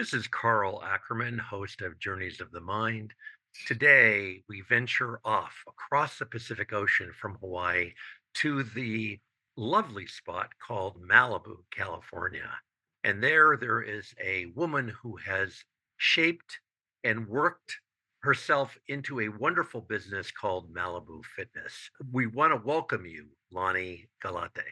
This is Carl Ackerman, host of Journeys of the Mind. Today, we venture off across the Pacific Ocean from Hawaii to the lovely spot called Malibu, California. And there is a woman who has shaped and worked herself into a wonderful business called Malibu Fitness. We want to welcome you, Lonnie Galate.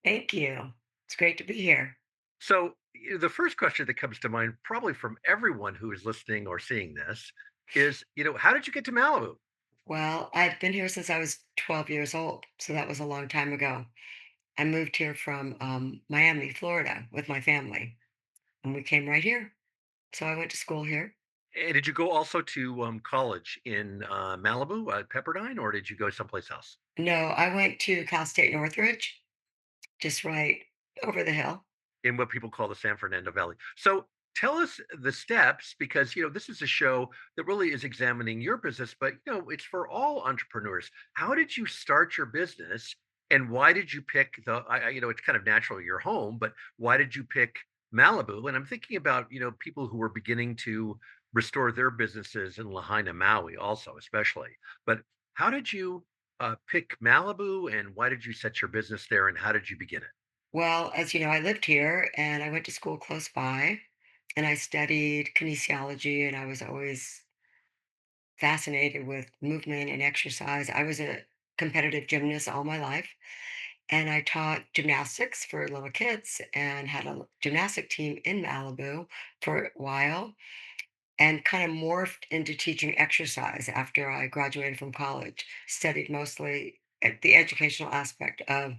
Thank you. It's great to be here. So, the first question that comes to mind, probably from everyone who is listening or seeing this, is, how did you get to Malibu? Well, I've been here since I was 12 years old, so that was a long time ago. I moved here from Miami, Florida, with my family, and we came right here. So I went to school here. And did you go also to college in Malibu, Pepperdine, or did you go someplace else? No, I went to Cal State Northridge, just right over the hill. In what people call the San Fernando Valley. So, tell us the steps because, this is a show that really is examining your business, but, it's for all entrepreneurs. How did you start your business and why did you pick it's kind of natural your home, but why did you pick Malibu? And I'm thinking about, people who were beginning to restore their businesses in Lahaina, Maui also, especially. But how did you pick Malibu and why did you set your business there and how did you begin it? Well, as you know, I lived here and I went to school close by and I studied kinesiology and I was always fascinated with movement and exercise. I was a competitive gymnast all my life. And I taught gymnastics for little kids and had a gymnastic team in Malibu for a while and kind of morphed into teaching exercise after I graduated from college. Studied mostly at the educational aspect of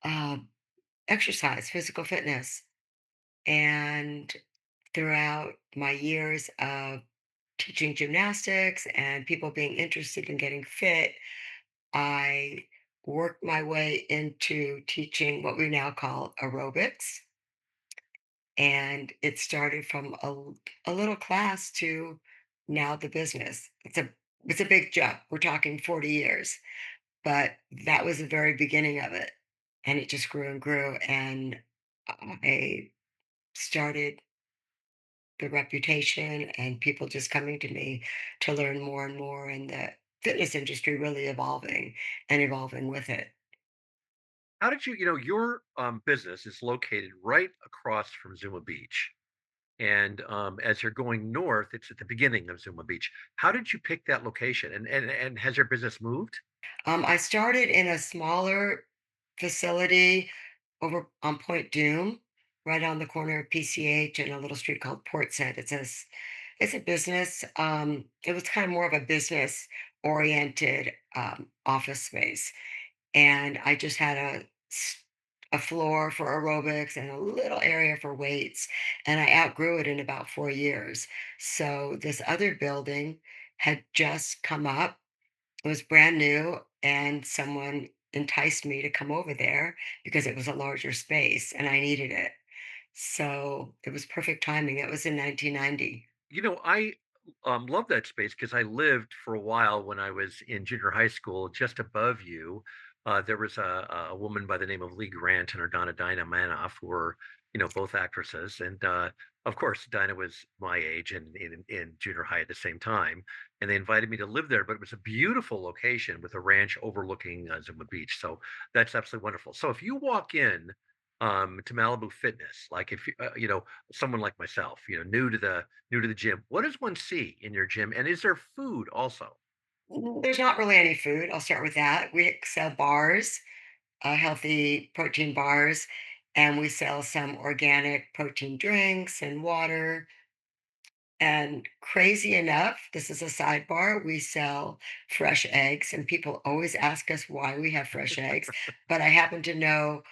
uh, exercise, physical fitness. And throughout my years of teaching gymnastics and people being interested in getting fit, I worked my way into teaching what we now call aerobics. And it started from a little class to now the business. It's a big jump. We're talking 40 years, but that was the very beginning of it. And it just grew and grew. And I started the reputation and people just coming to me to learn more and more, and the fitness industry really evolving and evolving with it. How did your business is located right across from Zuma Beach. And as you're going north, it's at the beginning of Zuma Beach. How did you pick that location? And has your business moved? I started in a smaller facility over on Point Doom, right on the corner of PCH and a little street called Port Said. It's a business. It was kind of more of a business oriented office space, and I just had a floor for aerobics and a little area for weights, and I outgrew it in about 4 years. So this other building had just come up. It was brand new, and someone enticed me to come over there because it was a larger space and I needed it. So it was perfect timing. It was in 1990. I love that space because I lived for a while when I was in junior high school. Just above you, there was a woman by the name of Lee Grant and her Donna Dinah Manoff, who were, both actresses. And of course, Dinah was my age and in junior high at the same time. And they invited me to live there, but it was a beautiful location with a ranch overlooking Zuma Beach. So that's absolutely wonderful. So if you walk in to Malibu Fitness, like if someone like myself, new to the gym. What does one see in your gym? And is there food also? There's not really any food. I'll start with that. We sell bars, healthy protein bars, and we sell some organic protein drinks and water. And crazy enough, this is a sidebar, we sell fresh eggs, and people always ask us why we have fresh eggs. But I happen to know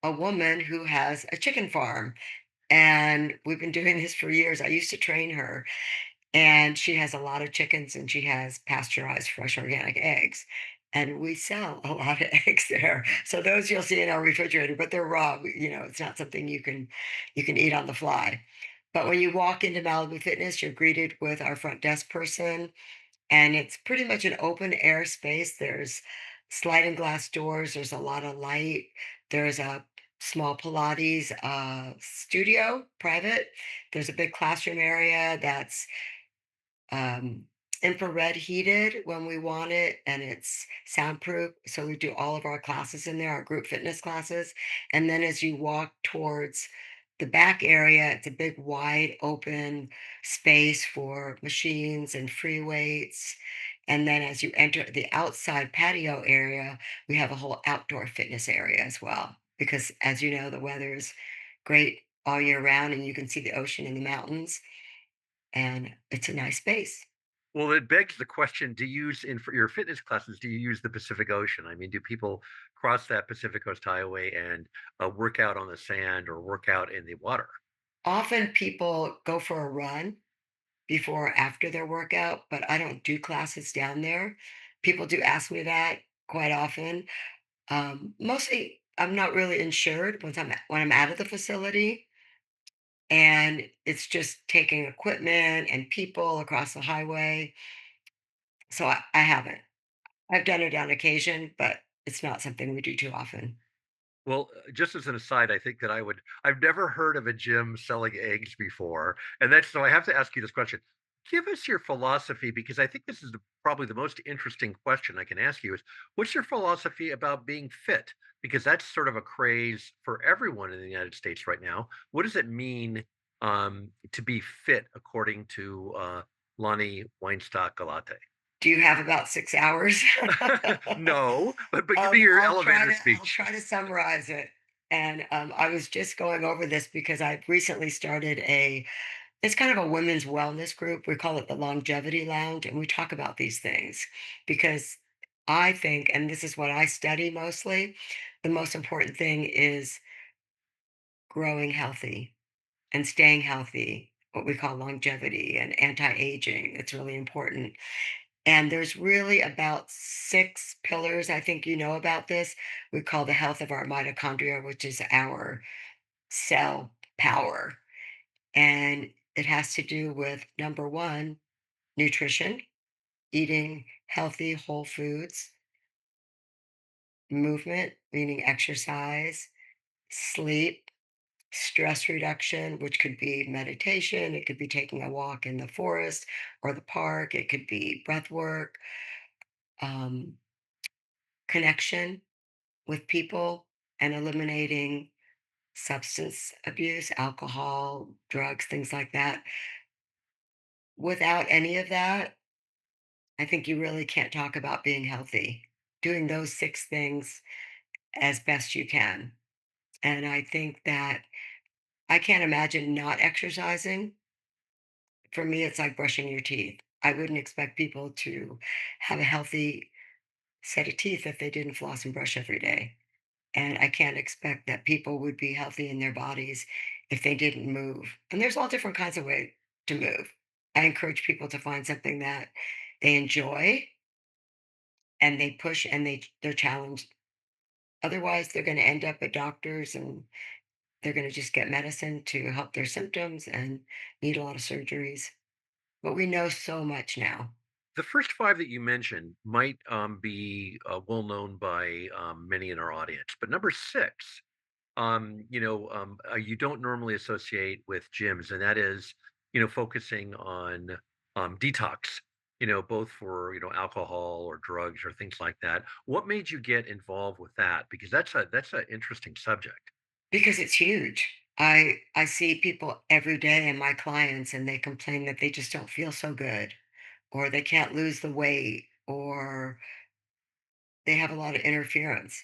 a woman who has a chicken farm, and we've been doing this for years. I used to train her, and she has a lot of chickens and she has pasteurized fresh organic eggs. And we sell a lot of eggs there. So those you'll see in our refrigerator, but they're raw. It's not something you can eat on the fly. But when you walk into Malibu Fitness, you're greeted with our front desk person, and it's pretty much an open air space. There's sliding glass doors, there's a lot of light, there's a small Pilates studio, private. There's a big classroom area that's um, infrared heated when we want it, and it's soundproof. So we do all of our classes in there, our group fitness classes. And then as you walk towards the back area, it's a big, wide open space for machines and free weights. And then as you enter the outside patio area, we have a whole outdoor fitness area as well. Because as you know, the weather is great all year round and you can see the ocean and the mountains, and it's a nice space. Well, it begs the question, do you use in for your fitness classes, do you use the Pacific Ocean? I mean, do people cross that Pacific Coast Highway and work out on the sand or work out in the water? Often people go for a run before or after their workout, but I don't do classes down there. People do ask me that quite often. Mostly, I'm not really insured when I'm out of the facility, and it's just taking equipment and people across the highway. So I haven't. I've done it on occasion, but it's not something we do too often. Well, just as an aside, I think that I've never heard of a gym selling eggs before. And that's so I have to ask you this question. Give us your philosophy because I think this is probably the most interesting question I can ask you is what's your philosophy about being fit? Because that's sort of a craze for everyone in the United States right now. What does it mean to be fit according to Lonnie Weinstock-Galate? Do you have about 6 hours? No, but give me your elevator I'll speech. try to summarize it. And I was just going over this because I've recently started it's kind of a women's wellness group. We call it the Longevity Lounge, and we talk about these things because I think, and this is what I study mostly, the most important thing is growing healthy and staying healthy, what we call longevity and anti-aging. It's really important. And there's really about 6 pillars, I think you know about this. We call the health of our mitochondria, which is our cell power. And it has to do with number 1, nutrition, eating healthy whole foods, movement, meaning exercise, sleep, stress reduction, which could be meditation, it could be taking a walk in the forest or the park, it could be breath work, um, connection with people, and eliminating substance abuse, alcohol, drugs, things like that. Without any of that, I think you really can't talk about being healthy. Doing those 6 things as best you can. And I think that I can't imagine not exercising. For me, it's like brushing your teeth. I wouldn't expect people to have a healthy set of teeth if they didn't floss and brush every day. And I can't expect that people would be healthy in their bodies if they didn't move. And there's all different kinds of ways to move. I encourage people to find something that they enjoy and they push and they're challenged. Otherwise, they're going to end up at doctors and they're going to just get medicine to help their symptoms and need a lot of surgeries. But we know so much now. The first 5 that you mentioned might, be, well known by, many in our audience, but number 6, you don't normally associate with gyms, and that is, focusing on, detox, both for, alcohol or drugs or things like that. What made you get involved with that? Because that's an interesting subject. Because it's huge. I see people every day and my clients and they complain that they just don't feel so good or they can't lose the weight or they have a lot of interference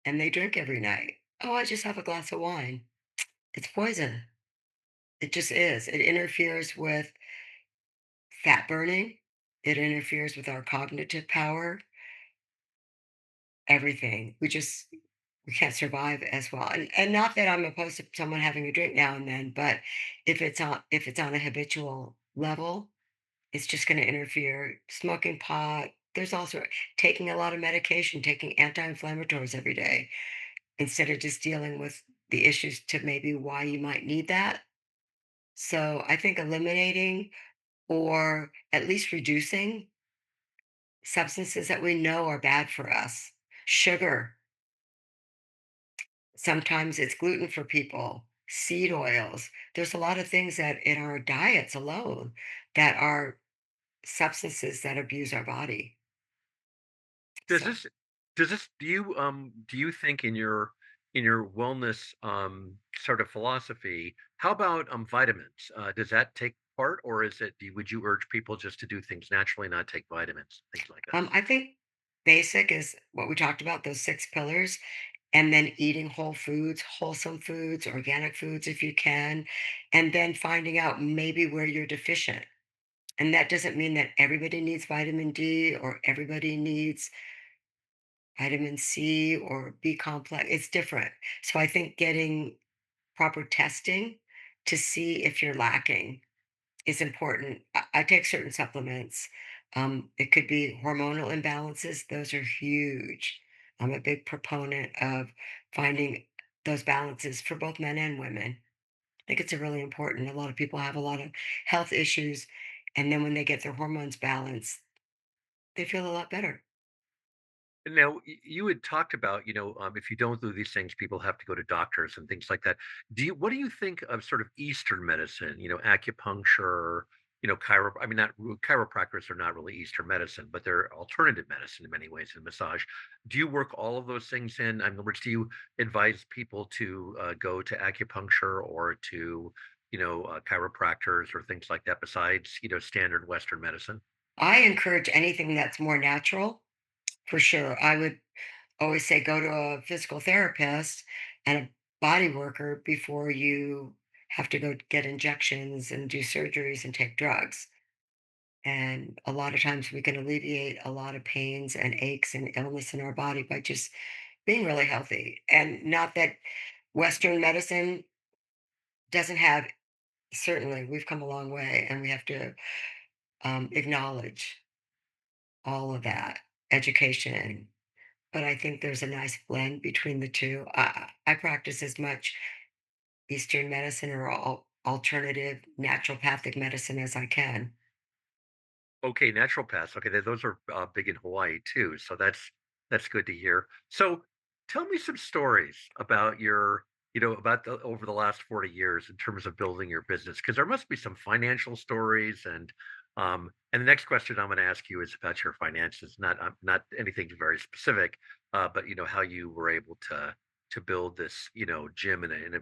and they drink every night. Oh, I just have a glass of wine. It's poison. It just is. It interferes with fat burning. It interferes with our cognitive power, everything. We can't survive as well. And not that I'm opposed to someone having a drink now and then, but if it's on a habitual level, it's just going to interfere. Smoking pot, there's also taking a lot of medication, taking anti-inflammatories every day instead of just dealing with the issues to maybe why you might need that. So I think eliminating or at least reducing substances that we know are bad for us. Sugar, Sometimes it's gluten for people, seed oils. There's a lot of things that in our diets alone that are substances that abuse our body. Does So this do you think in your wellness sort of philosophy, how about vitamins? Does that take part, or is it would you urge people just to do things naturally, not take vitamins, things like this? I think basic is what we talked about, those 6 pillars, and then eating whole foods, wholesome foods, organic foods if you can, and then finding out maybe where you're deficient. And that doesn't mean that everybody needs vitamin D or everybody needs vitamin C or B complex. It's different. So I think getting proper testing to see if you're lacking is important. I take certain supplements. It could be hormonal imbalances, those are huge. I'm a big proponent of finding those balances for both men and women. I think it's a really important. A lot of people have a lot of health issues, and then when they get their hormones balanced, they feel a lot better. Now, you had talked about, if you don't do these things, people have to go to doctors and things like that. What do you think of sort of Eastern medicine? Acupuncture, I mean, not chiropractors are not really Eastern medicine, but they're alternative medicine in many ways, and massage. Do you work all of those things in? In other words, do you advise people to go to acupuncture or to, chiropractors or things like that besides, standard Western medicine? I encourage anything that's more natural for sure. I would always say go to a physical therapist and a body worker before you have to go get injections and do surgeries and take drugs. And a lot of times we can alleviate a lot of pains and aches and illness in our body by just being really healthy. And not that Western medicine doesn't have, certainly, we've come a long way and we have to acknowledge all of that education. But I think there's a nice blend between the two. I practice as much Eastern medicine or alternative naturopathic medicine as I can. Okay, naturopaths. Okay, those are big in Hawaii too. So that's good to hear. So tell me some stories about about over the last 40 years in terms of building your business, because there must be some financial stories and the next question I'm going to ask you is about your finances, not anything very specific, but how you were able to build this gym in a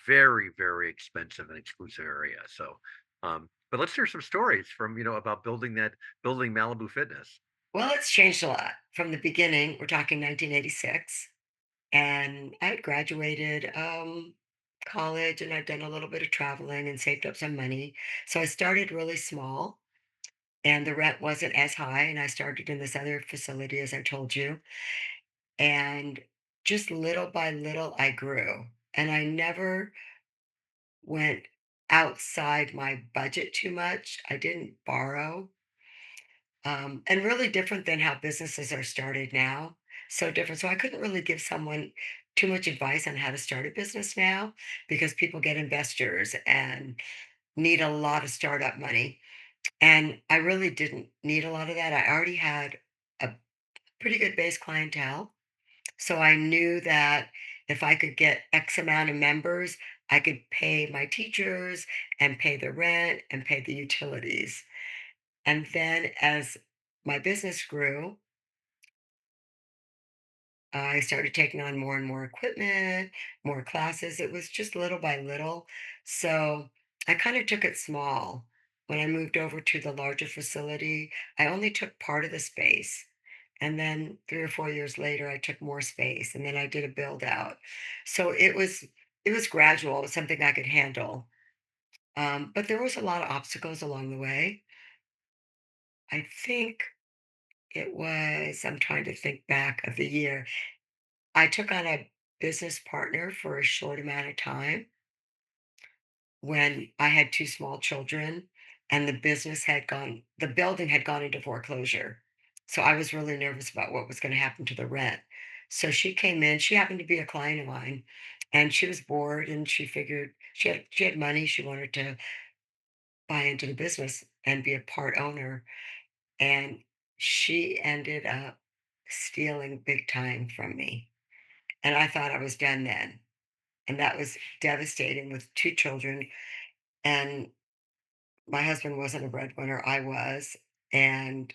very very expensive and exclusive area. So but let's hear some stories from, about building Malibu Fitness. Well, it's changed a lot from the beginning. We're talking 1986. And I had graduated college and I'd done a little bit of traveling and saved up some money. So I started really small and the rent wasn't as high. And I started in this other facility, as I told you. And just little by little, I grew. And I never went outside my budget too much. I didn't borrow. And really different than how businesses are started now. So different. So I couldn't really give someone too much advice on how to start a business now because people get investors and need a lot of startup money. And I really didn't need a lot of that. I already had a pretty good base clientele. So I knew that if I could get X amount of members, I could pay my teachers and pay the rent and pay the utilities. And then as my business grew, I started taking on more and more equipment, more classes. It was just little by little. So I kind of took it small. When I moved over to the larger facility, I only took part of the space. And then 3 or 4 years later, I took more space and then I did a build out. So it was gradual. It was something I could handle. But there was a lot of obstacles along the way. I think I'm trying to think back of the year. I took on a business partner for a short amount of time when I had 2 small children and the building had gone into foreclosure. So I was really nervous about what was gonna happen to the rent. So she came in, she happened to be a client of mine, and she was bored and she figured she had money, she wanted to buy into the business and be a part owner, and she ended up stealing big time from me. and I thought I was done then, and that was devastating with 2 children, and my husband wasn't a breadwinner, I was, and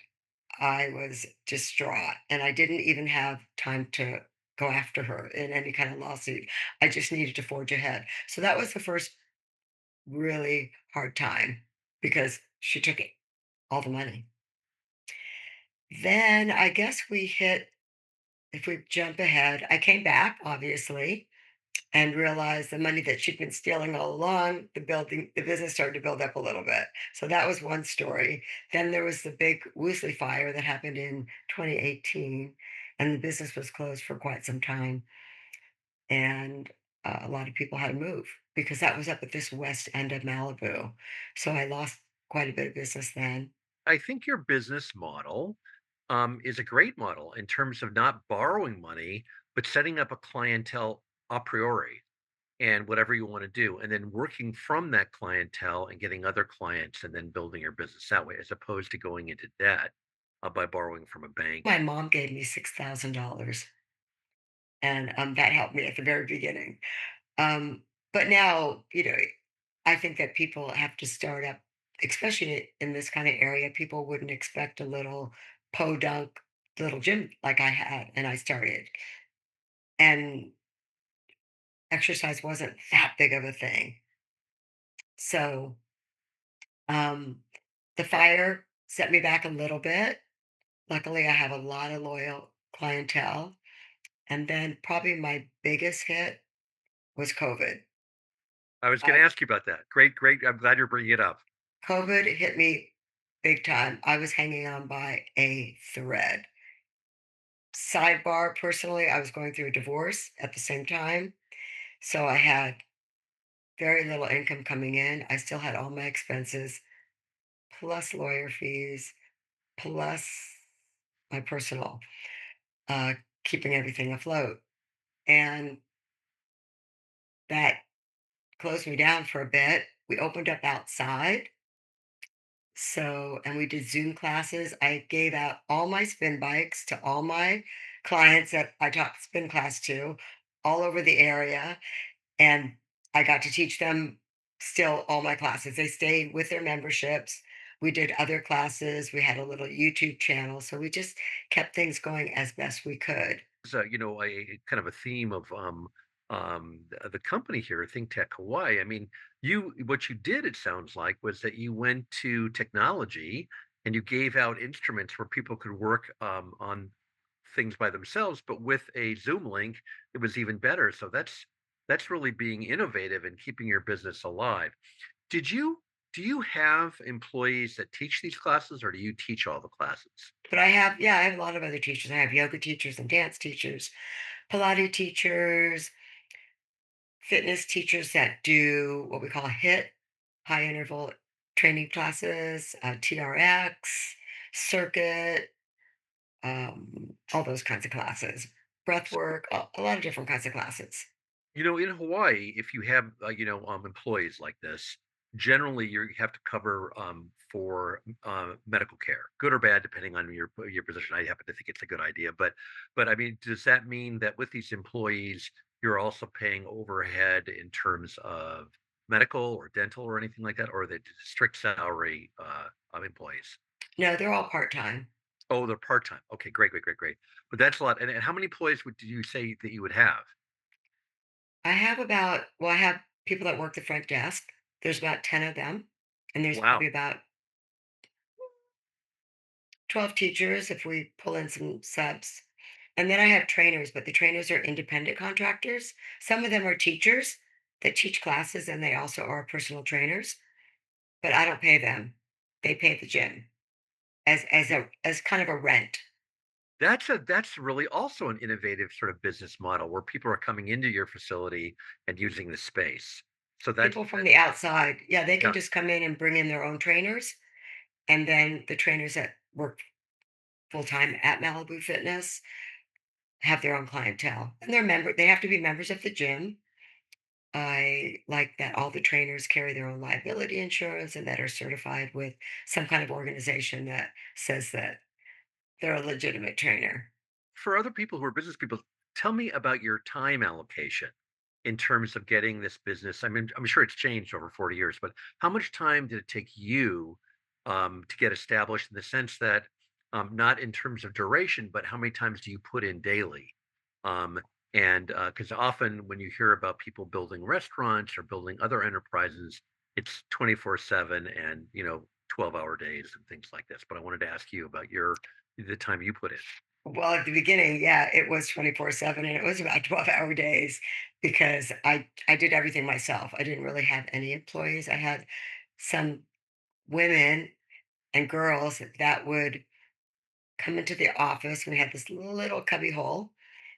I was distraught, and I didn't even have time to go after her in any kind of lawsuit. I just needed to forge ahead. So that was the first really hard time because she took it, all the money. Then I guess we hit, if we jump ahead, I came back, obviously, and realized the money that she'd been stealing all along, the business started to build up a little bit. So that was one story. Then there was the big Woosley fire that happened in 2018, and the business was closed for quite some time. And a lot of people had to move because that was up at this west end of Malibu. So I lost quite a bit of business then. I think your business model is a great model in terms of not borrowing money, but setting up a clientele a priori and whatever you want to do, and then working from that clientele and getting other clients and then building your business that way, as opposed to going into debt by borrowing from a bank. My mom gave me $6,000, and that helped me at the very beginning. Um, but now, I think that people have to start up, especially in this kind of area. People wouldn't expect a little podunk little gym like I had, and I started. And exercise wasn't that big of a thing. So um, the fire set me back a little bit. Luckily, I have a lot of loyal clientele. And then probably my biggest hit was COVID. I was going Uh, to ask you about that. Great, great. I'm glad you're bringing it up. COVID hit me big time. I was hanging on by a thread. Sidebar, personally, I was going through a divorce at the same time. So I had very little income coming in. I still had all my expenses, plus lawyer fees, plus my personal, uh, keeping everything afloat. And that closed me down for a bit. We opened up outside. So, and we did Zoom classes. I gave out all my spin bikes to all my clients that I taught spin class to all over the area. And I got to teach them still all my classes. They stayed with their memberships. We did other classes. We had a little YouTube channel. So we just kept things going as best we could. A kind of a theme of the company here, ThinkTech Hawaii. I mean, you what you did, it sounds like, was that you went to technology and you gave out instruments where people could work on things by themselves, but with a Zoom link, it was even better. So that's really being innovative and keeping your business alive. Did you do you have employees that teach these classes, or do you teach all the classes? But I have, yeah, I have a lot of other teachers. I have yoga teachers and dance teachers, Pilates teachers, fitness teachers that do what we call HIT, high interval training classes, TRX, circuit, all those kinds of classes, breath work, a lot of different kinds of classes. In Hawaii, if you have, employees like this, generally you have to cover for medical care, good or bad, depending on your position. I happen to think it's a good idea, but I mean, does that mean that with these employees, you're also paying overhead in terms of medical or dental or anything like that, or are they strict salary of employees? No, they're all part time. Oh, they're part time. Okay, great, great, great, great. But that's a lot. And how many employees would you say that you would have? I have people that work the front desk. There's about 10 of them. And there's Wow. probably about 12 teachers if we pull in some subs. And then I have trainers, but the trainers are independent contractors. Some of them are teachers that teach classes and they also are personal trainers, but I don't pay them. They pay the gym as kind of a rent. That's really also an innovative sort of business model where people are coming into your facility and using the space. So that's People from the outside, yeah, they can yeah. just come in and bring in their own trainers. And then the trainers that work full time at Malibu Fitness have their own clientele. And they have to be members of the gym. I like that all the trainers carry their own liability insurance and that are certified with some kind of organization that says that they're a legitimate trainer. For other people who are business people, tell me about your time allocation in terms of getting this business. I mean, I'm sure it's changed over 40 years, but how much time did it take you to get established in the sense that not in terms of duration, but how many times do you put in daily? Um, and because often when you hear about people building restaurants or building other enterprises, it's 24/7 and 12-hour days and things like this. But I wanted to ask you about the time you put in. Well, at the beginning, yeah, it was 24/7 and it was about 12-hour days because I did everything myself. I didn't really have any employees. I had some women and girls that would come into the office. We had this little cubby hole,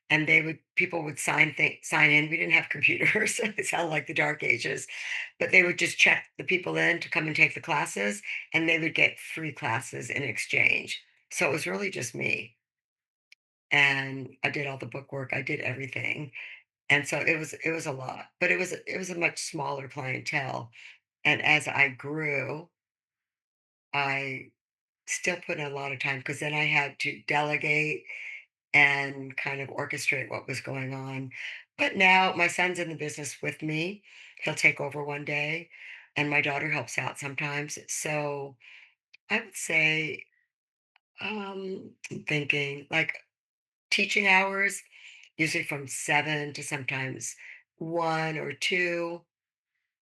and people would sign in. We didn't have computers. It sounded like the dark ages, but they would just check the people in to come and take the classes, and they would get free classes in exchange. So it was really just me. And I did all the bookwork. I did everything. And so it was a lot, but it was a much smaller clientele. And as I grew, I still put in a lot of time because then I had to delegate and kind of orchestrate what was going on. But now my son's in the business with me. He'll take over one day, and my daughter helps out sometimes. So I would say, I'm thinking like teaching hours, usually from 7 to sometimes 1 or 2.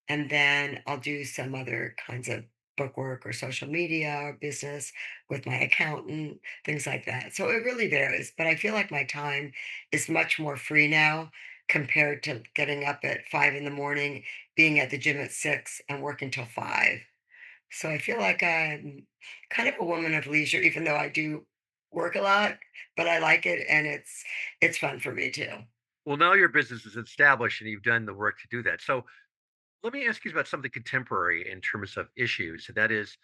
And then I'll do some other kinds of bookwork or social media or business with my accountant, things like that. So it really varies. But I feel like my time is much more free now compared to getting up at 5 in the morning, being at the gym at 6 and working till 5. So I feel like I'm kind of a woman of leisure, even though I do work a lot, but I like it and it's fun for me too. Well, now your business is established and you've done the work to do that. So let me ask you about something contemporary in terms of issues. That is,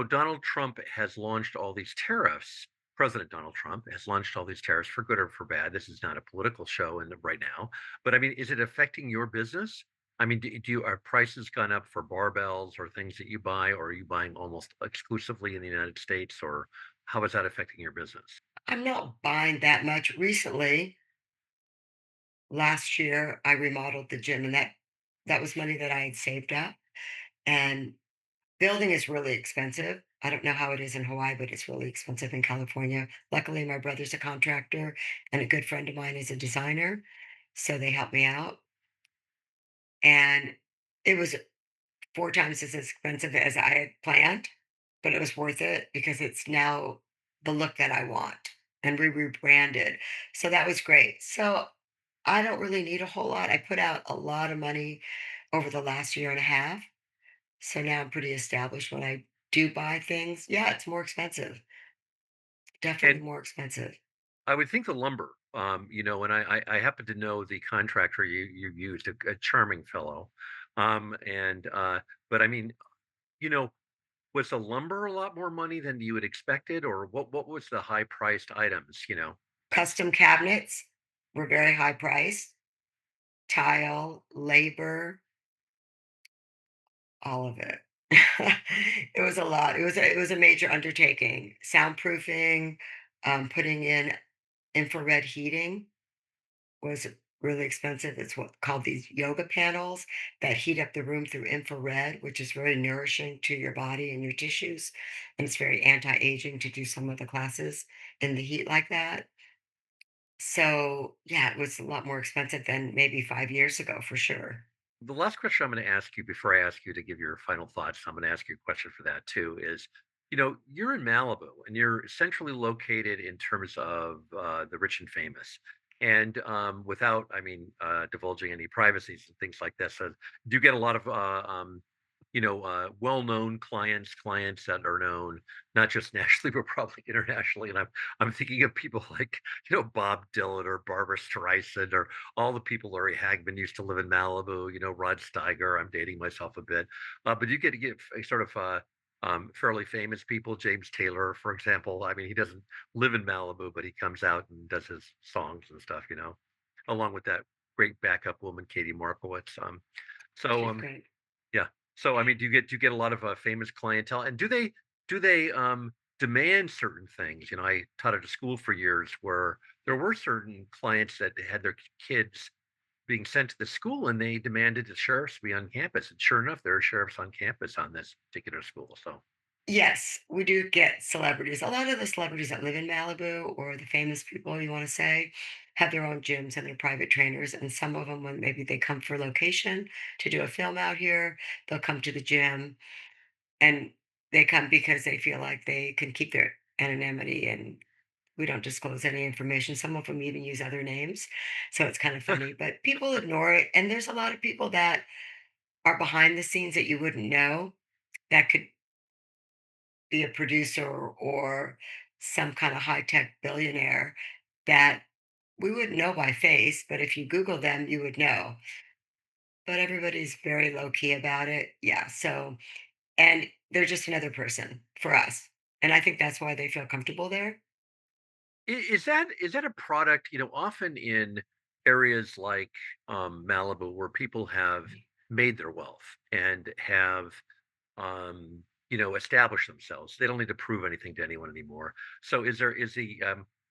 Donald Trump has launched all these tariffs. President Donald Trump has launched all these tariffs for good or for bad. This is not a political show right now, but I mean, is it affecting your business? I mean, are prices gone up for barbells or things that you buy, or are you buying almost exclusively in the United States, or how is that affecting your business? I'm not buying that much recently. Last year, I remodeled the gym, and that was money that I had saved up, and building is really expensive. I don't know how it is in Hawaii, but it's really expensive in California. Luckily, my brother's a contractor, and a good friend of mine is a designer, so they helped me out, and it was 4 times as expensive as I had planned, but it was worth it because it's now the look that I want, and we rebranded, so that was great. So, I don't really need a whole lot. I put out a lot of money over the last year and a half, so now I'm pretty established when I do buy things. Yeah, it's more expensive, definitely And more expensive. I would think the lumber, and I happen to know the contractor you used, a charming fellow, and but I mean, you know, was the lumber a lot more money than you had expected, or what was the high priced items? Custom cabinets were very high priced, tile, labor, all of it. It was a lot. It was a major undertaking. Soundproofing, putting in infrared heating was really expensive. It's what called these yoga panels that heat up the room through infrared, which is very nourishing to your body and your tissues. And it's very anti-aging to do some of the classes in the heat like that. So yeah, it was a lot more expensive than maybe 5 years ago for sure. The last question I'm going to ask you before I ask you to give your final thoughts, I'm going to ask you a question for that too. Is you're in Malibu and you're centrally located in terms of the rich and famous, and without, I mean, divulging any privacies and things like this. So do you get a lot of well-known clients that are known not just nationally but probably internationally? And I'm thinking of people like Bob Dylan or Barbara Streisand or all the people Larry Hagman used to live in Malibu, Rod Steiger. I'm dating myself a bit, but you get to get a sort of fairly famous people. James Taylor, for example. I mean, he doesn't live in Malibu, but he comes out and does his songs and stuff, along with that great backup woman, Katie Markowitz. So She's great. yeah. So I mean, do you get a lot of famous clientele, and do they? demand certain things. I taught at a school for years where there were certain clients that had their kids being sent to the school and they demanded the sheriffs be on campus. And sure enough, there are sheriffs on campus on this particular school. So Yes, we do get celebrities. A lot of the celebrities that live in Malibu or the famous people you want to say have their own gyms and their private trainers. And some of them, when maybe they come for location to do a film out here, they'll come to the gym and they come because they feel like they can keep their anonymity and we don't disclose any information. Some of them even use other names. So it's kind of funny, but people ignore it. And there's a lot of people that are behind the scenes that you wouldn't know that could be a producer or some kind of high tech billionaire that we wouldn't know by face, but if you Google them, you would know. But everybody's very low key about it. Yeah. So, and they're just another person for us. And I think that's why they feel comfortable there. is that a product, often in areas like Malibu where people have made their wealth and have establish themselves. They don't need to prove anything to anyone anymore. So is the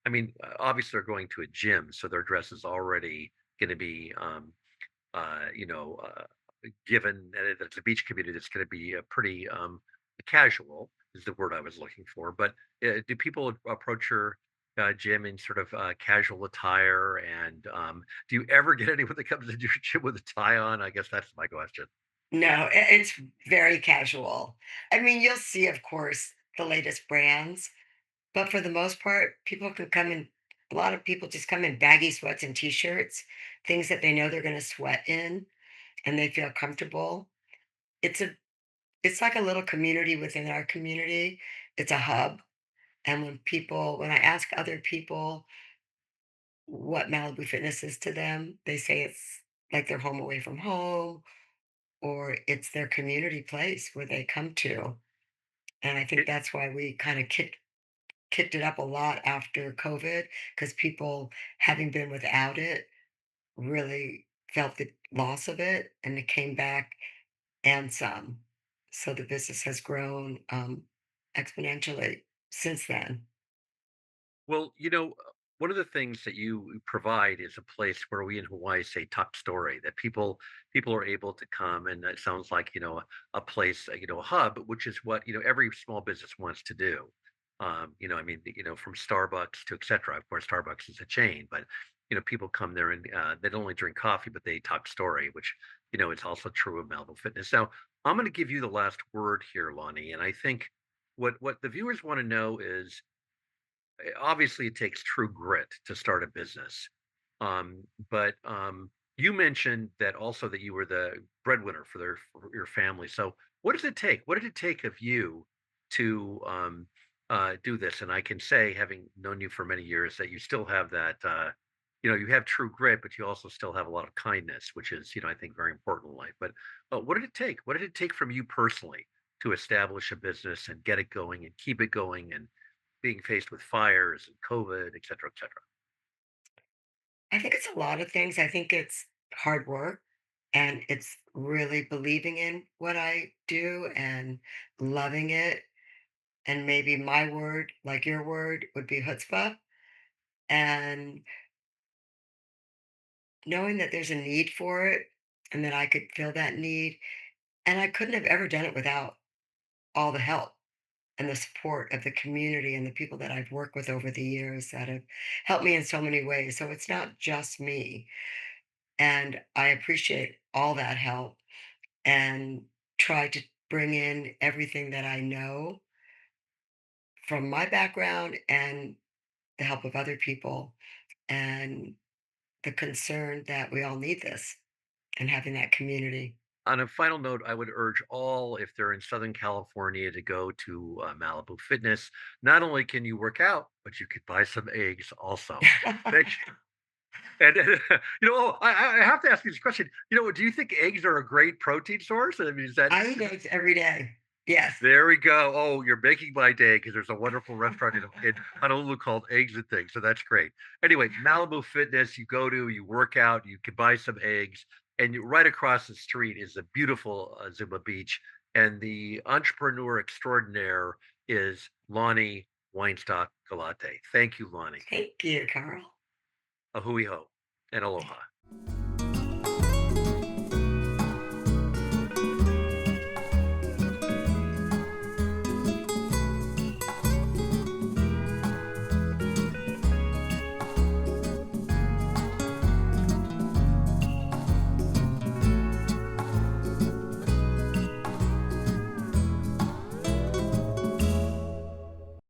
I mean, obviously they're going to a gym, so their dress is already going to be given that it's a beach community that's going to be pretty casual is the word I was looking for. But do people approach your gym in sort of casual attire? And do you ever get anyone that comes into your gym with a tie on? I guess that's my question. No, it's very casual. I mean, you'll see, of course, the latest brands, but for the most part, people can come in. A lot of people just come in baggy sweats and t-shirts, things that they know they're going to sweat in, and they feel comfortable. It's a it's like a little community within our community. It's a hub. And when I ask other people what Malibu Fitness is to them, they say it's like their home away from home or it's their community place where they come to. And I think It, that's why we kind of kicked it up a lot after COVID because people having been without it really felt the loss of it and it came back and some. So the business has grown exponentially since then. Well, one of the things that you provide is a place where we in Hawaii say top story, that people are able to come, and it sounds like a place, a hub, which is what every small business wants to do. I mean, from Starbucks to etc. Of course, Starbucks is a chain, but people come there and they don't only drink coffee, but they talk story, which is also true of Malibu Fitness. Now, I'm going to give you the last word here, Lonnie, and I think what the viewers want to know is obviously it takes true grit to start a business. But you mentioned that also that you were the breadwinner for your family. So what does it take? What did it take of you to do this? And I can say, having known you for many years, that you still have that. You have true grit, but you also still have a lot of kindness, which is, I think, very important in life. But what did it take? What did it take from you personally to establish a business and get it going and keep it going and being faced with fires and COVID, et cetera, et cetera? I think it's a lot of things. I think it's hard work and it's really believing in what I do and loving it. And maybe my word, like your word, would be chutzpah. And knowing that there's a need for it and that I could fill that need. And I couldn't have ever done it without all the help and the support of the community and the people that I've worked with over the years that have helped me in so many ways. So it's not just me. And I appreciate all that help and try to bring in everything that I know from my background and the help of other people and the concern that we all need this and having that community. On a final note, I would urge all, if they're in Southern California, to go to Malibu Fitness. Not only can you work out, but you could buy some eggs also. Thank you. And I have to ask you this question. Do you think eggs are a great protein source? I mean, is that I eat eggs every day. Yes. there we go. Oh, you're making my day because there's a wonderful restaurant in Honolulu called Eggs and Things. So that's great. Anyway, Malibu Fitness, you go to, you work out, you can buy some eggs, and right across the street is a beautiful Zuma beach. And the entrepreneur extraordinaire is Lonnie Weinstock-Galate. Thank you, Lonnie. Thank you, Carl. A hui ho and aloha.